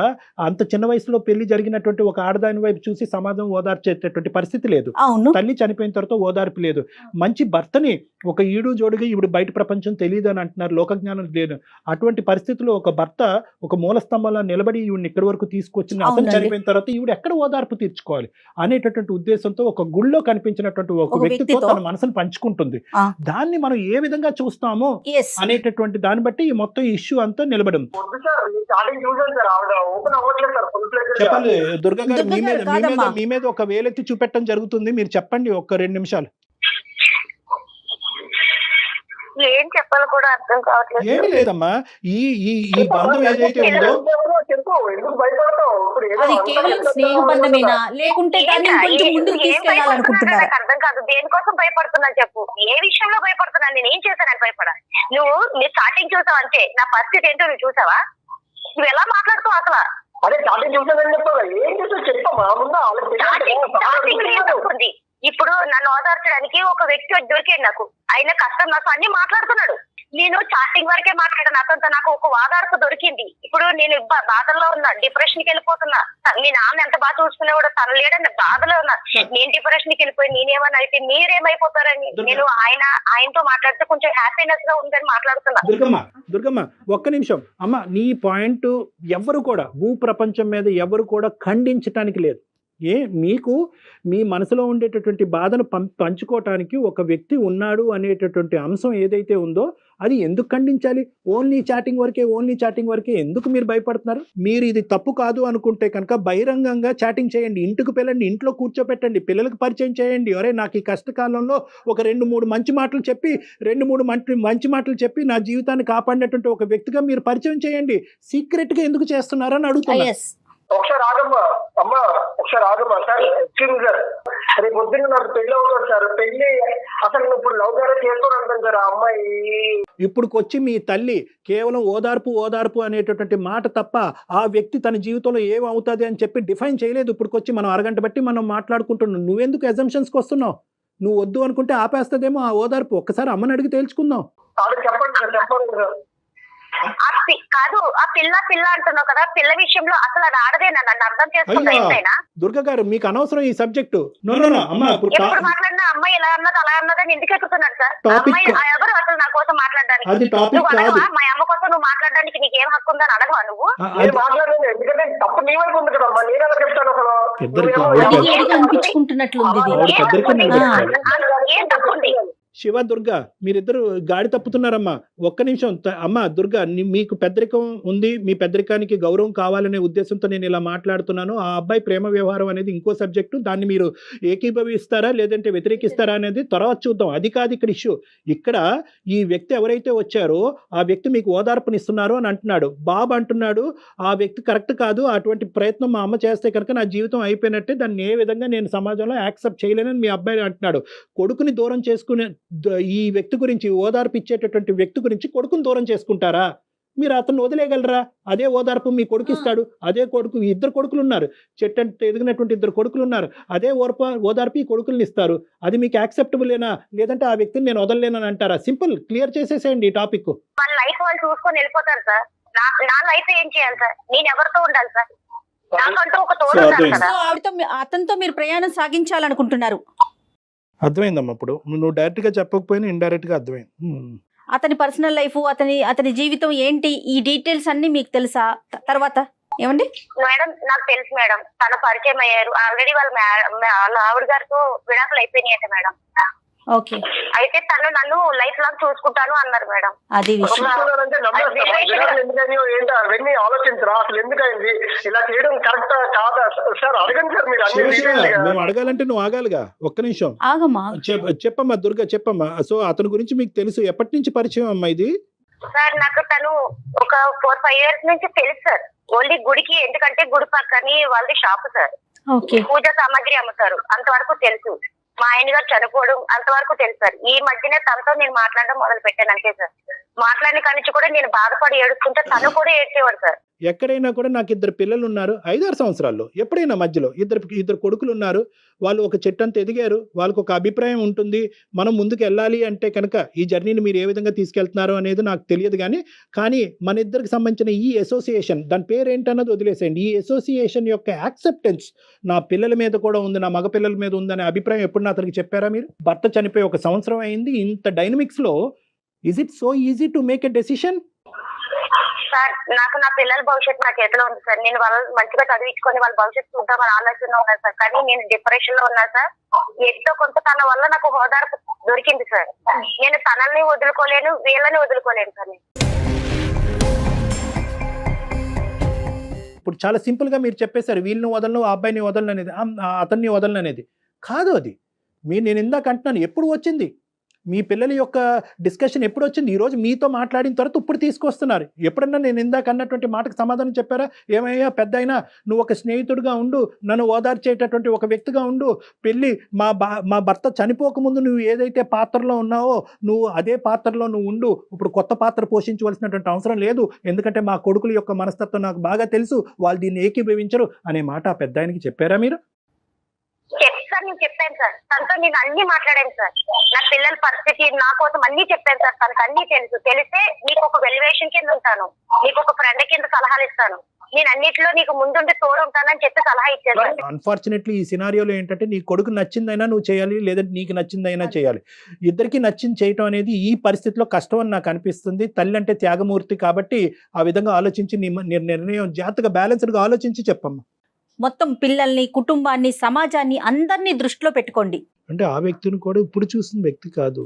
అంత చిన్న వయసులో పెళ్లి జరిగినటువంటి ఒక ఆడదాని వైపు చూసి సమాజం ఓదార్చేటటువంటి పరిస్థితి లేదు. తల్లి చనిపోయిన తర్వాత ఓదార్పు లేదు. మంచి భర్తని ఒక ఈడు జోడుగా ఈవిడ బయట ప్రపంచం తెలియదు అని అంటున్నారు, లోకజ్ఞానం లేదు. అటువంటి పరిస్థితుల్లో ఒక భర్త ఒక మూల స్తంభంలో నిలబడి ఈవిడిని ఇక్కడి వరకు తీసుకొచ్చిన అతను చనిపోయిన తర్వాత ఈవిడ ఎక్కడ ఓదార్పు తీర్చుకోవాలి అనేటటువంటి ఉద్దేశంతో ఒక గుళ్ళో కనిపించినటువంటి ఒక వ్యక్తితో తన మనసును పంచుకుంటుంది. దాన్ని మనం ఏ విధంగా చూస్తామో అనేటటువంటి దాన్ని బట్టి ఈ మొత్తం ఇష్యూ అంతా నిలబడింది. చెప్పండి దుర్గా గారు, మీ మీద ఒక వేలెత్తి చూపెట్టడం జరుగుతుంది. మీరు చెప్పండి ఒక్క 2 నిమిషాలు. ఏం చెప్పాలి కూడా అర్థం కావట్లేదు. ఏమి లేదమ్మా, ఈ బంధం ఏదైతే ఉందో అది కేవలం స్నేహ బంధమేనా, లేకుంటే దాన్ని కొంచెం ముందుకు తీసుకెళ్లాలనుకుంటున్నారా? అర్థం కాదు. దేనికోసం భయపడుతున్నా చెప్పు. ఏ విషయంలో భయపడుతున్నా? నేను ఏం చేశానని భయపడా? నువ్వు స్టార్టింగ్ చూసావు అంతే. నా పరిస్థితి ఏంటో నువ్వు చూసావా? నువ్వు ఎలా మాట్లాడుతావు అసలు? అదే స్టార్టింగ్ చూసానని చెప్తావా? ఏం చేసావు చెప్పమ్మా. ముందు ఇప్పుడు నన్ను ఓదార్చడానికి ఒక వ్యక్తి దొరికాడు నాకు. ఆయన కష్టం నాకు అన్ని మాట్లాడుతున్నాడు. నేను చాటింగ్ వరకే మాట్లాడాను అతనితో. నాకు ఒక ఓదార్పు దొరికింది. ఇప్పుడు నేను బాధల్లో ఉన్నా, డిప్రెషన్ కి వెళ్ళిపోతున్నా. మీ నాన్న ఎంత బాగా చూసుకునే కూడా తను లేడని బాధలో ఉన్నా. నేను డిప్రెషన్ కి వెళ్ళిపోయి నేనేమన్నా అయితే మీరేమైపోతారని నేను ఆయనతో మాట్లాడితే కొంచెం హ్యాపీనెస్ గా ఉందని మాట్లాడుతున్నా. దుర్గమ్మ ఒక్క నిమిషం అమ్మ. నీ పాయింట్ ఎవరు కూడా భూ ప్రపంచం మీద ఎవరు కూడా ఖండించటానికి లేదు. మీకు మీ మనసులో ఉండేటటువంటి బాధను పంచుకోవటానికి ఒక వ్యక్తి ఉన్నాడు అనేటటువంటి అంశం ఏదైతే ఉందో అది ఎందుకు ఖండించాలి? ఓన్లీ చాటింగ్ వరకే ఎందుకు మీరు భయపడుతున్నారు? మీరు ఇది తప్పు కాదు అనుకుంటే కనుక బహిరంగంగా చాటింగ్ చేయండి. ఇంటికి పిల్లండి, ఇంట్లో కూర్చోపెట్టండి, పిల్లలకు పరిచయం చేయండి. అరే నాకు ఈ కష్టకాలంలో ఒక 2-3 మంచి మాటలు చెప్పి నా జీవితాన్ని కాపాడినటువంటి ఒక వ్యక్తిగా మీరు పరిచయం చేయండి. సీక్రెట్గా ఎందుకు చేస్తున్నారని అడుగుతున్నా. ఒకసారి ఆగమ్మా సార్. ఎక్స్క్యూజ్ సార్, రేపు పొద్దున్న నాకు పెళ్లి అవుతుంది సార్. పెళ్లి అసలు ఇప్పుడు లవ్ మ్యారేజ్ చేసుకోవడం సార్. ఆ అమ్మాయి ఇప్పుడుకొచ్చి మీ తల్లి కేవలం ఓదార్పు అనేటటువంటి మాట తప్ప ఆ వ్యక్తి తన జీవితంలో ఏమవుతుంది అని చెప్పి డిఫైన్ చేయలేదు. ఇప్పుడుకొచ్చి మనం అరగంట బట్టి మనం మాట్లాడుకుంటున్నాం. నువ్వెందుకు అజంప్షన్స్కి వస్తున్నావు? నువ్వు వద్దు అనుకుంటే ఆపేస్తుందేమో ఆ ఓదార్పు. ఒక్కసారి అమ్మని అడిగి తేల్చుకుందాం. చెప్పండి సార్. కాదు, ఆ పిల్ల అంటున్నావు కదా. పిల్ల విషయంలో అసలు అది ఆడదేనా? నన్ను అర్థం చేసుకుంటా. దుర్గా గారు మీకు అనవసరం ఈ సబ్జెక్టు. ఎప్పుడు మాట్లాడినా అమ్మాయి ఎలా అన్నది అలా అన్నదని ఎందుకు ఎక్కుతున్నాడు సార్? అమ్మాయి ఎవరు అసలు నా కోసం మాట్లాడడానికి? నువ్వు అడగవా? మా అమ్మ కోసం నువ్వు మాట్లాడడానికి నీకేం హక్కు ఉందని అడగవా నువ్వు? మాట్లాడలేదు. ఎందుకంటే తప్పు నీ వైపు ఉంది కదమ్మా. నేను ఎలా చెప్తాను అసలు? ఏం తప్పు ఉంది? శివ దుర్గా మీరిద్దరు గాడి తప్పుతున్నారమ్మా. ఒక్క నిమిషం అమ్మా. దుర్గా మీకు పెద్దరికం ఉంది, మీ పెద్దరికానికి గౌరవం కావాలనే ఉద్దేశంతో నేను ఇలా మాట్లాడుతున్నాను. ఆ అబ్బాయి ప్రేమ వ్యవహారం అనేది ఇంకో సబ్జెక్టు. దాన్ని మీరు ఏకీభవిస్తారా లేదంటే వ్యతిరేకిస్తారా అనేది తర్వాత చూద్దాం. అది కాదు ఇక్కడ ఇష్యూ. ఇక్కడ ఈ వ్యక్తి ఎవరైతే వచ్చారో ఆ వ్యక్తి మీకు ఓదార్పునిస్తున్నారు అని అంటున్నాడు. బాబు అంటున్నాడు ఆ వ్యక్తి కరెక్ట్ కాదు, అటువంటి ప్రయత్నం మా అమ్మ చేస్తే కనుక నా జీవితం అయిపోయినట్టే, దాన్ని ఏ విధంగా నేను సమాజంలో యాక్సెప్ట్ చేయలేనని మీ అబ్బాయి అంటున్నాడు. కొడుకుని దూరం చేసుకునే ఈ వ్యక్తి గురించి, ఓదార్పు ఇచ్చేటటువంటి వ్యక్తి గురించి కొడుకుని దూరం చేసుకుంటారా? మీరు అతను వదిలేయగలరా? అదే ఓదార్పు మీ కొడుకు ఇస్తాడు. అదే కొడుకు, 2 కొడుకులు ఉన్నారు, చెట్టు ఎదిగినటువంటి 2 కొడుకులు ఉన్నారు. అదే ఓదార్పు ఈ కొడుకుల్ని ఇస్తారు. అది మీకు యాక్సెప్టబులేనా? లేదంటే ఆ వ్యక్తిని నేను వదలలేనని అంటారా? సింపుల్, క్లియర్ చేసేసేయండి ఈ టాపిక్. వాళ్ళ లైఫ్ వాళ్ళు చూసుకొని వెళ్ళిపోతారు సార్. నా లైఫ్ ఏం చేయాలి సార్? నేను ఎవరితో ఉండాలి సార్? నాకంటూ ఒక తోడు ఉండాలి కదా. అతనితో మీరు ప్రయాణం సాగించాలనుకుంటున్నారు. అర్థమైందమ్మా. ఇప్పుడు నువ్వు డైరెక్ట్ గా చెప్పకపోయినా ఇండైరెక్ట్ గా అర్థమైంది. అతని పర్సనల్ లైఫ్, అతని జీవితం ఏంటి, ఈ డీటెయిల్స్ అన్ని మీకు తెలుసా? తర్వాత ఏమండి మేడం? నాకు తెలుసు మేడం. తన పరిచయం అయ్యారు ఆల్రెడీ. వాళ్ళ ఆవిడ గారితో విడాకులు అయిపోయినాయి అంట మేడం. ఓకే. అయితే తను నన్ను లైఫ్ లాంగ్ చూసుకుంటాను అన్నారు మేడం. అది విషయం. అంటే ఎందుకని ఏంటి అవన్నీ ఆలోచించరా, అసలు ఎందుకైంది ఇలా చేయడం కరెక్ట్ కాదా సార్? అడగండి సార్ మీరు అన్ని details గా. మేము అడగాలంటే నువ్వు ఆగాలిగా, ఒక్క నిమిషం ఆగమ్మా. చెప్పమ్మా దుర్గా, చెప్పమ్మా. సో అతని గురించి మీకు తెలుసు, ఎప్పటి నుంచి పరిచయం అమ్మా ఇది? సార్ నాకు తను ఒక 4-5 years నుంచి తెలుసు సార్. ఓన్లీ గుడికి, ఎందుకంటే గుడి పక్కని వాళ్ళది షాప్ సార్, ఓకే. పూజ సామాగ్రి అమ్ముతారు, అంతవరకు తెలుసు. మా ఆయన గారు చనిపోవడం అంతవరకు తెలుసు సార్. ఈ మధ్యనే తనతో నేను మాట్లాడడం మొదలు పెట్టాను అంతే సార్. మాట్లాడిన కానించి కూడా నేను బాధపడి ఏడుస్తుంటే తను కూడా ఏడ్చేవాడు సార్. ఎక్కడైనా కూడా నాకు 2 పిల్లలు ఉన్నారు, 5-6 సంవత్సరాల్లో ఎప్పుడైనా మధ్యలో ఇద్దరు కొడుకులు ఉన్నారు, వాళ్ళు ఒక చెట్టంత ఎదిగారు, వాళ్ళకు ఒక అభిప్రాయం ఉంటుంది, మనం ముందుకు వెళ్ళాలి అంటే కనుక ఈ జర్నీని మీరు ఏ విధంగా తీసుకెళ్తున్నారు అనేది నాకు తెలియదు. కానీ మన ఇద్దరికి సంబంధించిన ఈ అసోసియేషన్, దాని పేరు ఏంటన్నది వదిలేసేయండి, ఈ అసోసియేషన్ యొక్క యాక్సెప్టెన్స్ నా పిల్లల మీద కూడా ఉంది, నా మగ పిల్లల మీద ఉందనే అభిప్రాయం ఎప్పుడు అతనికి చెప్పారా మీరు? భర్త చనిపోయి 1 సంవత్సరం అయింది, ఇంత డైనమిక్స్లో is it so easy to make a decision? Sir నాకు నా పిల్లల భవిష్యత్తు నా చేతిలో ఉంది సార్. నేను వాళ్ళ మంచిగా చదివించుకొని వాళ్ళ భవిష్యత్తు చూద్దామని ఆలోచనలో ఉన్నాను సార్. కానీ నేను డిప్రెషన్ లో ఉన్నా సార్. ఎంతో కొంత తన వల్ల నాకు హోదార్పు దొరికింది సార్. నేను తనని వదులుకోలేను, వీళ్ళని వదులుకోలేను సార్. ఇప్పుడు చాలా సింపుల్గా మీరు చెప్పేశారు, వీళ్ళని వదలను, ఆ అబ్బాయిని వదలను అనేది, అతన్ని వదలను అనేది కాదు. అది నేను ఇందాక అంటున్నాను, ఎప్పుడు వచ్చింది మీ పిల్లల యొక్క డిస్కషన్, ఎప్పుడు వచ్చింది? ఈరోజు మీతో మాట్లాడిన తర్వాత ఇప్పుడు తీసుకొస్తున్నారు. ఎప్పుడన్నా నేను ఇందాక అన్నటువంటి మాటకు సమాధానం చెప్పారా? ఏమయ్యా పెద్ద అయినా నువ్వు ఒక స్నేహితుడిగా ఉండు, నన్ను ఓదార్చేటటువంటి ఒక వ్యక్తిగా ఉండు, పెళ్ళి మా భర్త చనిపోకముందు నువ్వు ఏదైతే పాత్రలో ఉన్నావో నువ్వు అదే పాత్రలో నువ్వు ఉండు, ఇప్పుడు కొత్త పాత్ర పోషించవలసినటువంటి అవసరం లేదు, ఎందుకంటే మా కొడుకుల యొక్క మనస్తత్వం నాకు బాగా తెలుసు, వాళ్ళు దీన్ని ఏకీభవించరు అనే మాట ఆ పెద్ద ఆయనకి చెప్పారా మీరు? సార్ నేను చెప్పాను సార్, తనతో నేను అన్ని మాట్లాడాను సార్. నా పిల్లల పరిస్థితి నా కోసం అన్ని చెప్పాను సార్. తనకు అన్ని తెలుసు. తెలిస్తే నీకు ఒక వెల్యువేషన్ కింద ఉంటాను, నీకు ఒక ఫ్రెండ్ కింద సలహాలు ఇస్తాను, నేను అన్నిట్లో నీకు ముందుండి తోడు ఉంటానని చెప్పి సలహా ఇచ్చాను. అన్ఫార్చునేట్లీ ఈ సినారియోలో ఏంటంటే నీ కొడుకు నచ్చిందైనా నువ్వు చేయాలి, లేదంటే నీకు నచ్చిందైనా చేయాలి. ఇద్దరికి నచ్చింది చేయటం అనేది ఈ పరిస్థితిలో కష్టం అని నాకు అనిపిస్తుంది. తల్లి అంటే త్యాగమూర్తి కాబట్టి ఆ విధంగా ఆలోచించి నీ నిర్ణయం జాగ్రత్తగా బ్యాలెన్స్డ్గా ఆలోచించి చెప్పమ్మా. మొత్తం పిల్లల్ని, కుటుంబాన్ని, సమాజాన్ని అందరినీ దృష్టిలో పెట్టుకోండి. అంటే ఆ వ్యక్తిని కూడా ఇప్పుడు చూసిన వ్యక్తి కాదు,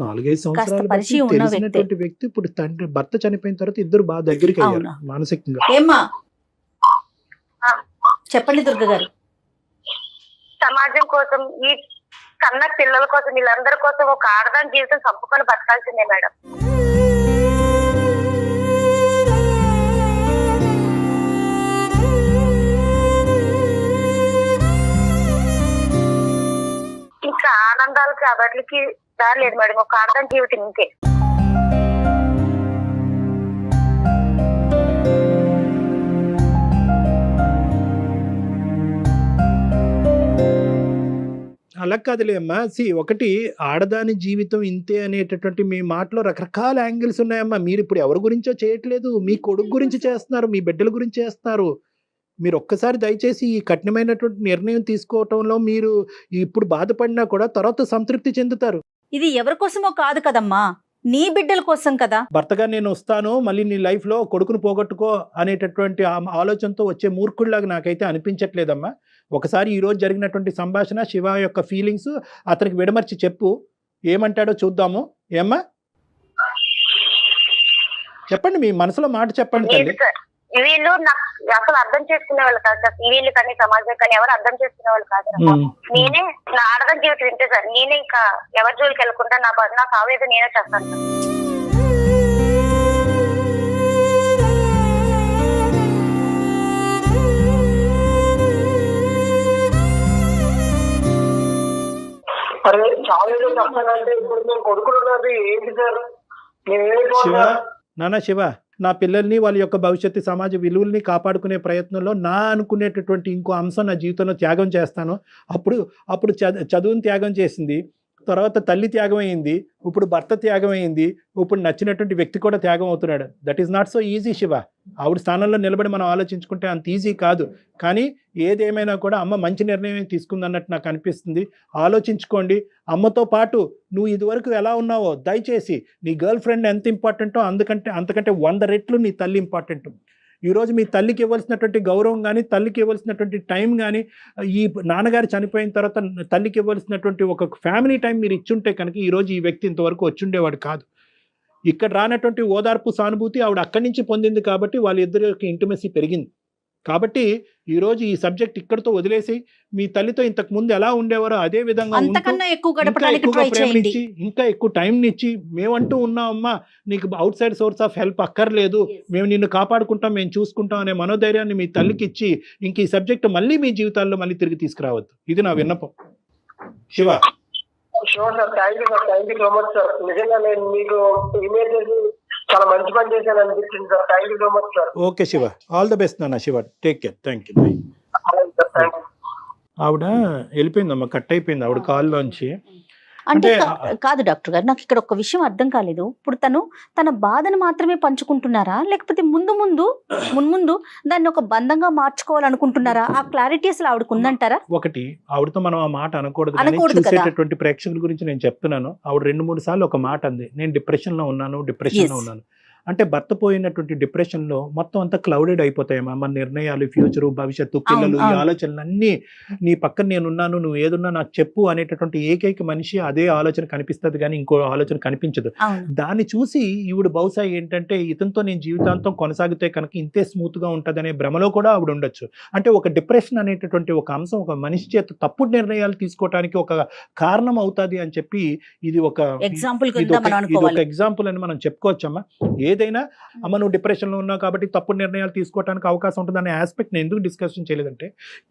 4-5 సంవత్సరాలు తెలిసినటువంటి వ్యక్తి. ఇప్పుడు తండ్రి భర్త చనిపోయిన తర్వాత ఇద్దరు బాగా దగ్గరికి అయ్యారు మానసికంగా. ఏమ్మా చెప్పండి దుర్గ గారు. సమాజం కోసం, ఈ కన్న పిల్లల కోసం, వీళ్ళందరి కోసం ఒక ఆడదాని జీవితం చంపుకొని బతకాల్సిందే మేడం. ఇంకా ఆనందాలకి అబట్లకి దారి లేదు మేడం, ఒక ఆడదాని జీవితం ఇంకే. అలా కాదులే అమ్మా. ఒకటి ఆడదాని జీవితం ఇంతే అనేటటువంటి మీ మాటలో రకరకాల యాంగిల్స్ ఉన్నాయమ్మా. మీరు ఇప్పుడు ఎవరి గురించో చేయట్లేదు, మీ కొడుకు గురించి చేస్తున్నారు, మీ బిడ్డల గురించి చేస్తున్నారు. మీరు ఒక్కసారి దయచేసి ఈ కఠినమైనటువంటి నిర్ణయం తీసుకోవటంలో మీరు ఇప్పుడు బాధపడినా కూడా తర్వాత సంతృప్తి చెందుతారు. ఇది ఎవరి కోసమో కాదు కదమ్మా, నీ బిడ్డల కోసం కదా. భర్తగా నేను వస్తాను, మళ్ళీ నీ లైఫ్లో కొడుకును పోగొట్టుకో అనేటటువంటి ఆలోచనతో వచ్చే మూర్ఖుడిలాగా నాకైతే అనిపించట్లేదమ్మా. ఒకసారి ఈరోజు జరిగినటువంటి సంభాషణ, శివ యొక్క ఫీలింగ్స్ అతనికి విడమర్చి చెప్పు, ఏమంటాడో చూద్దాము. ఏమ్మా చెప్పండి, మీ మనసులో మాట చెప్పండి తల్లి. వీళ్ళు నాకు అసలు అర్థం చేసుకునే వాళ్ళు కాదు సార్. వీళ్ళు కానీ సమాజం కానీ ఎవరు అర్థం చేసుకునే వాళ్ళు కాదు. నేనే నా ఆడదాని జీవితం ఇంతే సార్. నేనే ఇంకా ఎవరి జోలికి వెళ్ళకుండా నా కావేదో నేనే చేస్తాను సార్. అరే చాలా ఏదో చెప్తానంటే ఇప్పుడు మేము కొడుకులు ఉన్నది ఏంటి సార్? శివ, నాన్న శివ, నా పిల్లల్ని వాళ్ళ యొక్క భవిష్యత్తు సమాజ విలువల్ని కాపాడుకునే ప్రయత్నంలో నా అనుకునేటటువంటి ఇంకో అంశం నా జీవితంలో త్యాగం చేస్తాను. అప్పుడు చదువుని త్యాగం చేసింది, తర్వాత తల్లి త్యాగం అయింది, ఇప్పుడు భర్త త్యాగం అయింది, ఇప్పుడు నచ్చినటువంటి వ్యక్తి కూడా త్యాగం అవుతున్నాడు. That is not so easy Shiva. ఆవిడ స్థానంలో నిలబడి మనం ఆలోచించుకుంటే అంత ఈజీ కాదు. కానీ ఏదేమైనా కూడా అమ్మ మంచి నిర్ణయం తీసుకుందన్నట్టు నాకు అనిపిస్తుంది. ఆలోచించుకోండి. అమ్మతో పాటు నువ్వు ఇదివరకు ఎలా ఉన్నావో దయచేసి నీ గర్ల్ ఫ్రెండ్ ఎంత ఇంపార్టెంటో అంతకంటే 100 రెట్లు నీ తల్లి ఇంపార్టెంట్. ఈరోజు మీ తల్లికి ఇవ్వాల్సినటువంటి గౌరవం కానీ, తల్లికి ఇవ్వాల్సినటువంటి టైం కానీ, ఈ నాన్నగారు చనిపోయిన తర్వాత తల్లికి ఇవ్వాల్సినటువంటి ఒక ఫ్యామిలీ టైం మీరు ఇచ్చుంటే కనుక ఈరోజు ఈ వ్యక్తి ఇంతవరకు వచ్చుండేవాడు కాదు. ఇక్కడ రానటువంటి ఓదార్పు, సానుభూతి ఆవిడ అక్కడి నుంచి పొందింది కాబట్టి వాళ్ళిద్దరి యొక్క ఇంటిమసీ పెరిగింది. కాబట్టి ఈరోజు ఈ సబ్జెక్ట్ ఇక్కడితో వదిలేసి మీ తల్లితో ఇంతకు ముందు ఎలా ఉండేవారో అదే విధంగా ఉంటూ, అంతకన్నా ఎక్కువ ఇంకా గడపడానికి ఎక్కువగా ట్రై చేయండి. ప్రేమనిచ్చి, ఇంకా ఎక్కువ టైంనిచ్చి, మేమంటూ ఉన్నామమ్మా, నీకు out side source of help అక్కర్లేదు, మేము నిన్ను కాపాడుకుంటాం, మేము చూసుకుంటాం అనే మనోధైర్యాన్ని మీ తల్లికి ఇచ్చి ఇంక ఈ సబ్జెక్ట్ మళ్ళీ మీ జీవితాల్లో మళ్ళీ తిరిగి తీసుకురావద్దు. ఇది నా విన్నపం. Shiva. Sure sir, thank you sir, thank you so much sir. నిజంగా నేను మీకు ఇమేజ్ చేసి చాలా మంచి పని చేశాను అనిపించింది sir. Thank you so much sir. Okay Shiva, all the best నాన్న. Shiva, take care. Thank you. ఆవిడ వెళ్ళిపోయిందమ్మా, కట్ అయిపోయింది ఆవిడ కాల్లోంచి. అంటే అంటే కాదు డాక్టర్ గారు, నాకు ఇక్కడ ఒక విషయం అర్థం కాలేదు. ఇప్పుడు తన బాధను మాత్రమే పంచుకుంటున్నారా, లేకపోతే మున్ముందు దాన్ని ఒక బంధంగా మార్చుకోవాలనుకుంటున్నారా? ఆ క్లారిటీ అసలు ఆవిడకు ఉందంటారా? ఒకటి, ఆవిడతో మనం ఆ మాట అనకూడదు. కానీ అనకూడదు కదా. చూసేటటువంటి ప్రేక్షకుల గురించి నేను చెప్తున్నాను. ఆవిడ 2-3 సార్లు ఒక మాట అంది, నేను డిప్రెషన్ లో ఉన్నాను. అంటే భర్త పోయినటువంటి డిప్రెషన్ లో మొత్తం అంతా క్లౌడెడ్ అయిపోతాయమ్మా. మన నిర్ణయాలు, ఫ్యూచరు, భవిష్యత్తు, పిల్లలు, ఈ ఆలోచనలు అన్నీ నీ పక్కన నేనున్నాను, నువ్వు ఏదున్నా నాకు చెప్పు అనేటటువంటి ఏకైక మనిషి అదే ఆలోచన కనిపిస్తుంది, కానీ ఇంకో ఆలోచన కనిపించదు. దాన్ని చూసి ఈవిడ బహుశా ఏంటంటే ఇతనితో నేను జీవితాంతం కొనసాగితే కనుక ఇంతే స్మూత్ గా ఉంటది అనే భ్రమలో కూడా ఆవిడ ఉండొచ్చు. అంటే ఒక డిప్రెషన్ అనేటటువంటి ఒక అంశం ఒక మనిషి చేత తప్పుడు నిర్ణయాలు తీసుకోవడానికి ఒక కారణం అవుతుంది అని చెప్పి ఇది ఒక ఎగ్జాంపుల్ ఎగ్జాంపుల్ అని మనం చెప్పుకోవచ్చమ్మా. ఏదైనా అమ్మ నువ్వు డిప్రెషన్ లో ఉన్నావు కాబట్టి తప్పుడు నిర్ణయాలు తీసుకోవడానికి అవకాశం ఉంటుంది అనే ఆస్పెక్ట్ నేను ఎందుకు డిస్కషన్ చేయలేదంటే,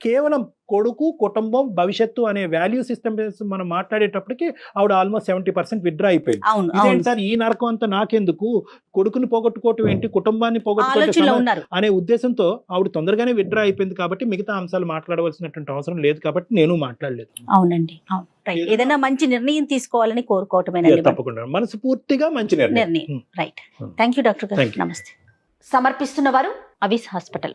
కేవలం కొడుకు, కుటుంబం, భవిష్యత్తు అనే వాల్యూ సిస్టమ్ మనం మాట్లాడేటప్పటికి ఆవిడ ఆల్మోస్ట్ 70% విత్డ్రా అయిపోయింది. ఇదేంటి సార్ ఈ నరకం అంతా నాకెందుకు, కొడుకుని పోగొట్టుకోవటం ఏంటి, కుటుంబాన్ని పోగొట్టుకోవటం అనే ఉద్దేశంతో ఆవిడ తొందరగానే విత్డ్రా అయిపోయింది. కాబట్టి మిగతా అంశాలు మాట్లాడవలసినటువంటి అవసరం లేదు కాబట్టి నేను మాట్లాడలేదు. అవునండి, ఏదైనా మంచి నిర్ణయం తీసుకోవాలని కోరుకోవటమే. తప్పకుండా మనస్ఫూర్తిగా మంచి నిర్ణయం. రైట్. థ్యాంక్ యూ డాక్టర్ గారు. నమస్తే. సమర్పిస్తున్న వారు అవిస్ హాస్పిటల్.